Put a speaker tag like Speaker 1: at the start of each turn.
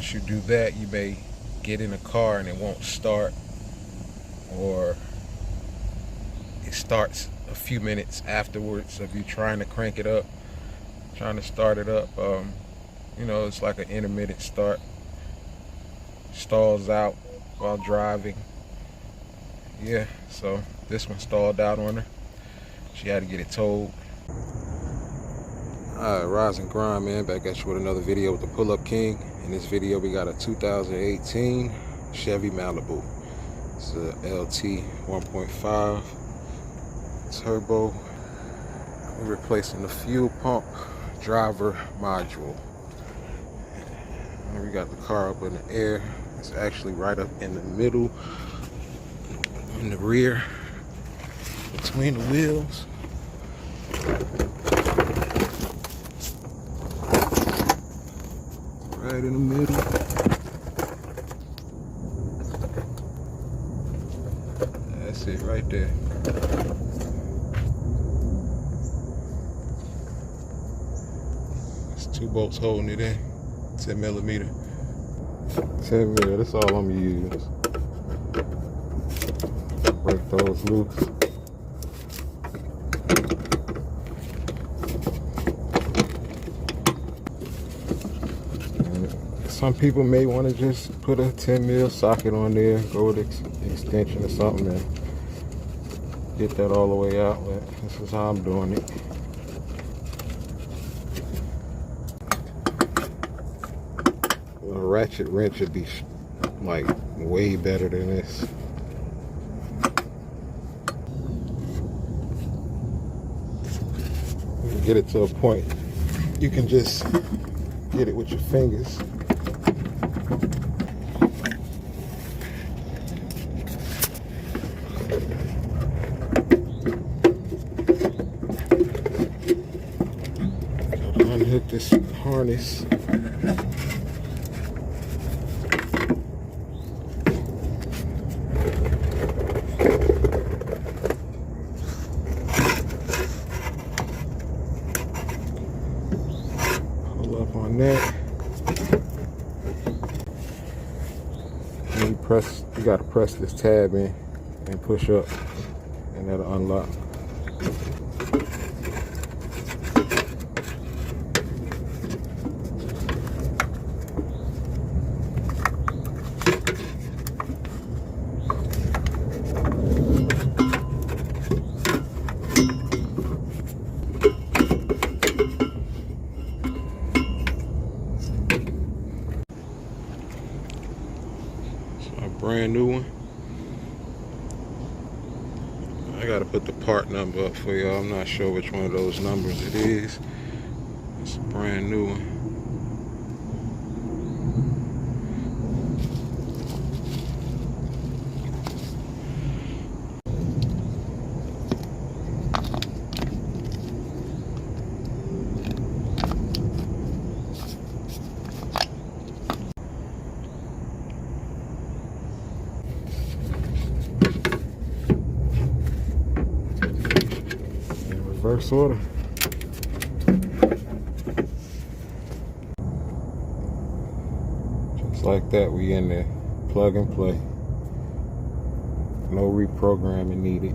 Speaker 1: once you do that, you may get in a car and it won't start, or it starts a few minutes afterwards of you trying to crank it up, trying to start it up. You know, it's like an intermittent start. Stalls out while driving. Yeah, so this one stalled out on her. She had to get it towed. Alright, rise and grind, man. Back at you with another video with the Pull-Up King. In this video, we got a 2018 Chevy Malibu. It's a LT 1.5 turbo. We're replacing the fuel pump driver module. And we got the car up in the air. It's actually right up in the middle, in the rear, between the wheels. Right in the middle. That's it right there. It's 2 bolts holding it in. 10 millimeter. 10 mil, that's all I'm gonna use. Break those loose. Some people may want to just put a 10 mil socket on there, go with extension or something, and get that all the way out. But this is how I'm doing it. A ratchet wrench would be like way better than this. You can get it to a point you can just get it with your fingers. Unhook this harness. Pull up on that. And you gotta press this tab in and push up, and that'll unlock. Brand new one. I gotta put the part number up for y'all. I'm not sure which one of those numbers it is. It's a brand new one. Reverse order. Just like that, we in there. Plug and play. No reprogramming needed.